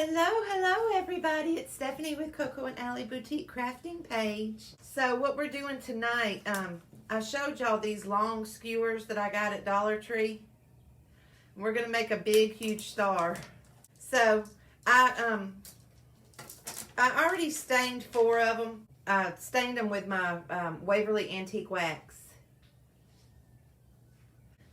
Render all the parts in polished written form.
Hello everybody. It's Stephanie with Coco and Allie Boutique Crafting Page. So what we're doing tonight, I showed y'all these long skewers that I got at Dollar Tree. We're gonna make a big, huge star. So I already stained 4 of them. I stained them with my Waverly Antique Wax.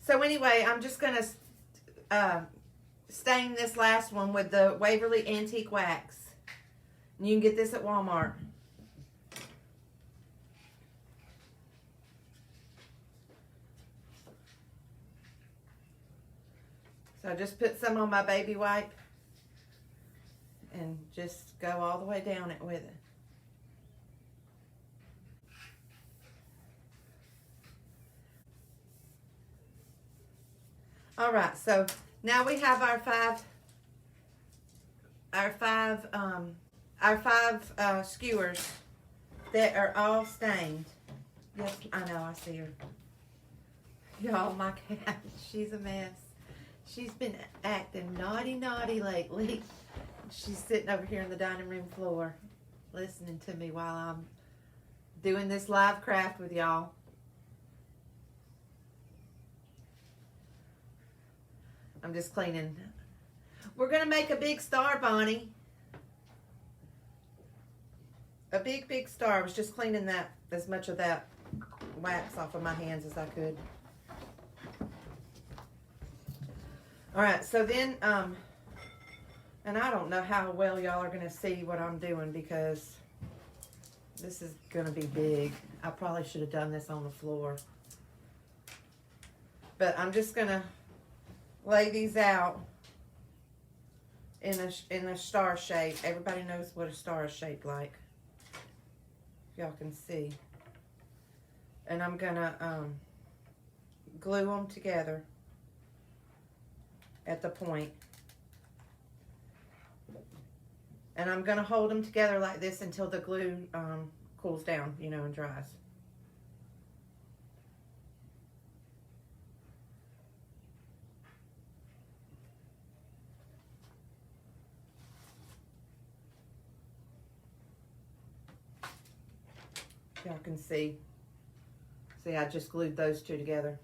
So anyway, I'm just gonna stain this last one with the Waverly Antique Wax. And you can get this at Walmart. So I just put some on my baby wipe and just go all the way down it with it. All right, so now we have our five skewers that are all stained. Yes, I know, I see her. Y'all, my cat, she's a mess. She's been acting naughty lately. She's sitting over here on the dining room floor listening to me while I'm doing this live craft with y'all. I'm just cleaning. We're going to make a big star, Bonnie. A big star. I was just cleaning that, as much of that wax off of my hands as I could. All right, so then, and I don't know how well y'all are going to see what I'm doing because this is going to be big. I probably should have done this on the floor. But I'm just going to lay these out in a star shape. Everybody knows what a star is shaped like. Y'all can see. And I'm gonna glue them together at the point. And I'm gonna hold them together like this until the glue cools down, you know, and dries. Y'all can see. See, I just glued those two together.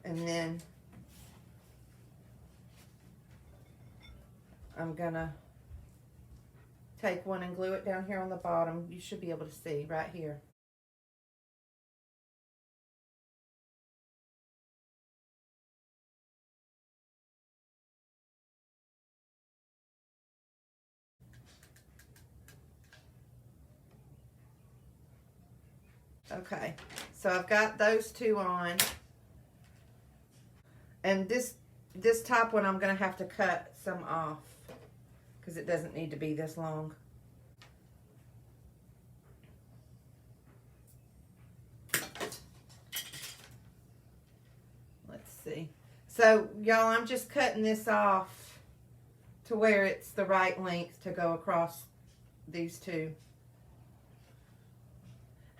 And then I'm gonna take one and glue it down here on the bottom. You should be able to see right here. Okay, so I've got those two on. And this top one I'm going to have to cut some off because it doesn't need to be this long. Let's see. So y'all, I'm just cutting this off to where it's the right length to go across these two.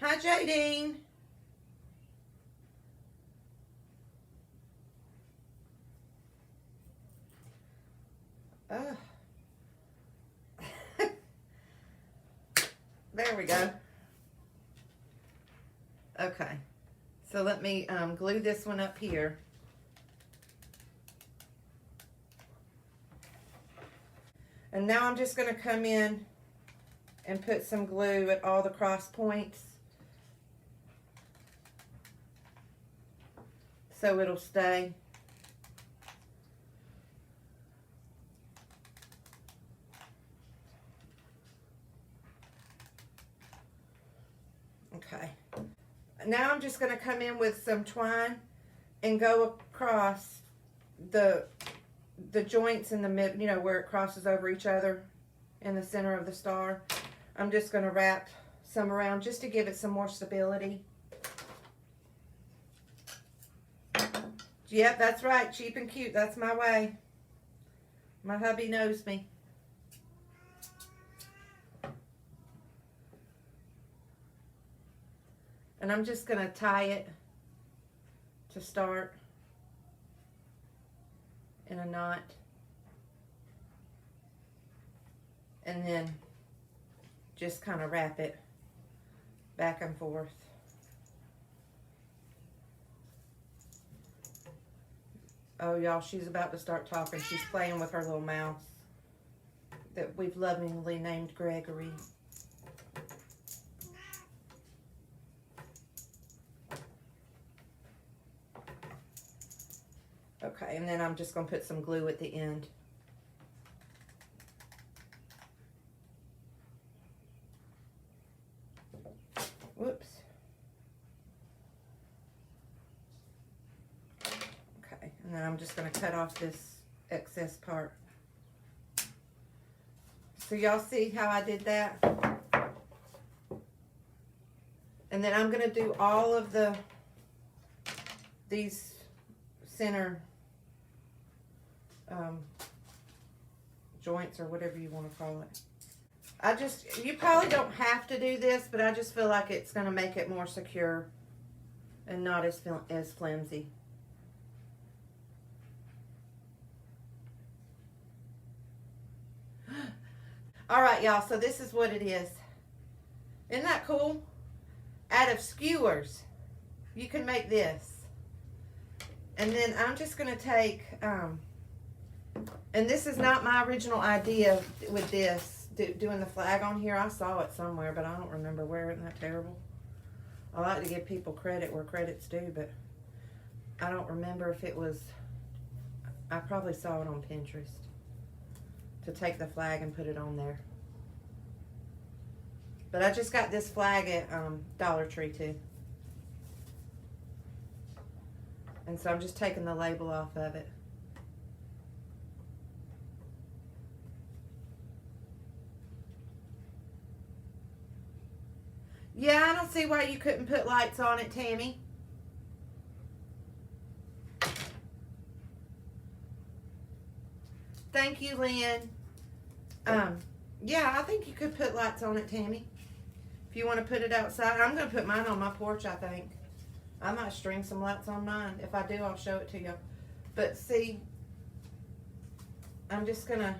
Hi, Jadine. There we go. Okay. So let me glue this one up here. And now I'm just going to come in and put some glue at all the cross points, so it'll stay. Okay. Now I'm just going to come in with some twine and go across the joints in the mid, you know, where it crosses over each other in the center of the star. I'm just going to wrap some around just to give it some more stability. Yep, that's right. Cheap and cute. That's my way. My hubby knows me. And I'm just going to tie it to start. in a knot. And then just kind of wrap it back and forth. Oh, y'all, she's about to start talking. She's playing with her little mouse that we've lovingly named Gregory. Okay, and then I'm just going to put some glue at the end. Whoops. Okay, and then I'm just going to cut off this excess part. So y'all see how I did that? And then I'm going to do all of these center joints or whatever you want to call it. You probably don't have to do this, but I just feel like it's going to make it more secure and not as flimsy. All right, y'all, so this is what it is. Isn't that cool? Out of skewers, you can make this. And then I'm just going to take, and this is not my original idea with this, doing the flag on here. I saw it somewhere, but I don't remember where. Isn't that terrible? I like to give people credit where credit's due, but I don't remember if it was, I probably saw it on Pinterest, to take the flag and put it on there. But I just got this flag at Dollar Tree too. And so I'm just taking the label off of it. Yeah, I don't see why you couldn't put lights on it, Tammy. Thank you, Lynn. Yeah, I think you could put lights on it, Tammy. If you want to put it outside. I'm going to put mine on my porch, I think. I might string some lights on mine. If I do, I'll show it to you. But see, I'm just going to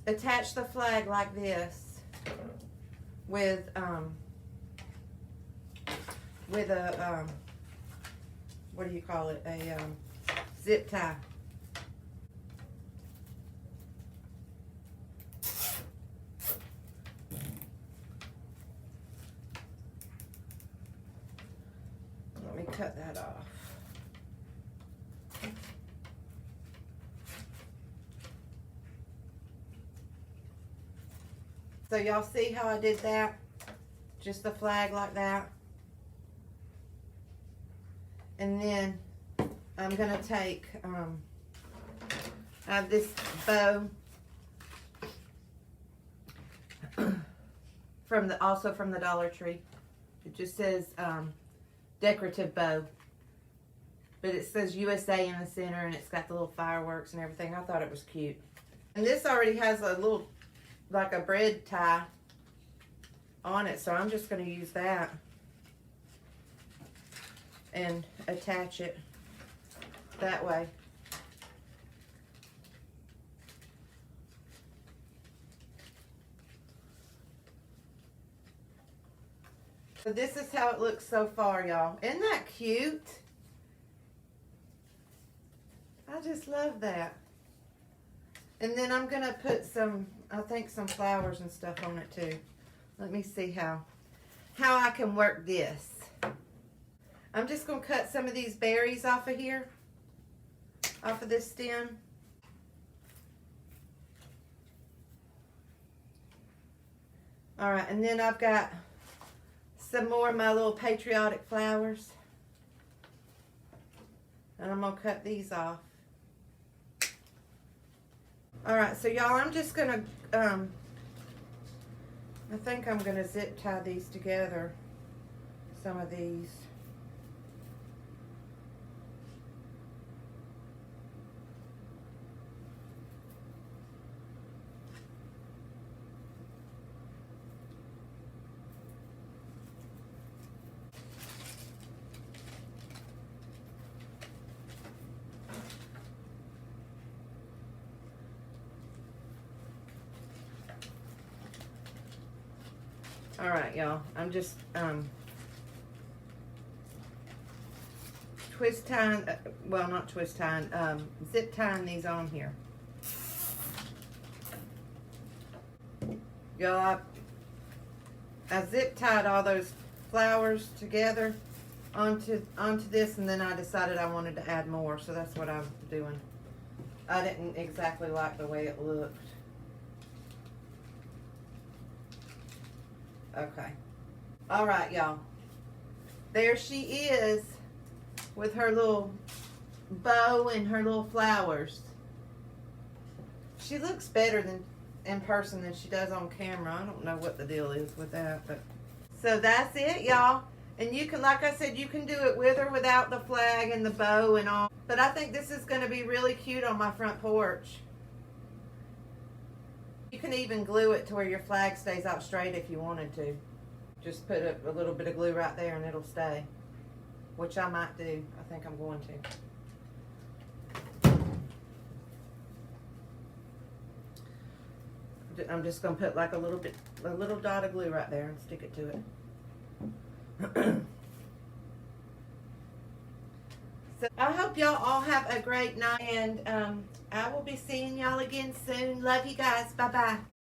attach the flag like this with a, what do you call it? A zip tie. Let me cut that off. So y'all see how I did that? Just the flag like that. And then I'm gonna take, I have this bow also from the Dollar Tree. It just says decorative bow, but it says USA in the center, and it's got the little fireworks and everything. I thought it was cute. And this already has a little, like a bread tie on it, so I'm just going to use that and attach it that way. So this is how it looks so far, y'all. Isn't that cute? I just love that. And then I'm going to put some, I think some flowers and stuff on it too. Let me see how I can work this. I'm just going to cut some of these berries off of here, off of this stem. All right, and then I've got some more of my little patriotic flowers. And I'm going to cut these off. Alright, so y'all, I'm just going to, I think I'm going to zip tie these together. Some of these. All right, y'all. I'm just twist tying, well, not twist tying, zip tying these on here. Y'all, I zip tied all those flowers together onto this, and then I decided I wanted to add more, so that's what I'm doing. I didn't exactly like the way it looked. Okay. All right, y'all. There she is with her little bow and her little flowers. She looks better than in person than she does on camera. I don't know what the deal is with that, but so that's it, y'all. And you can, like I said, you can do it with or without the flag and the bow and all. But I think this is going to be really cute on my front porch. You can even glue it to where your flag stays out straight if you wanted to. Just put a little bit of glue right there and it'll stay. Which I might do. I think I'm going to. I'm just going to put like a little dot of glue right there and stick it to it. So I hope y'all all have a great night, and I will be seeing y'all again soon. Love you guys. Bye-bye.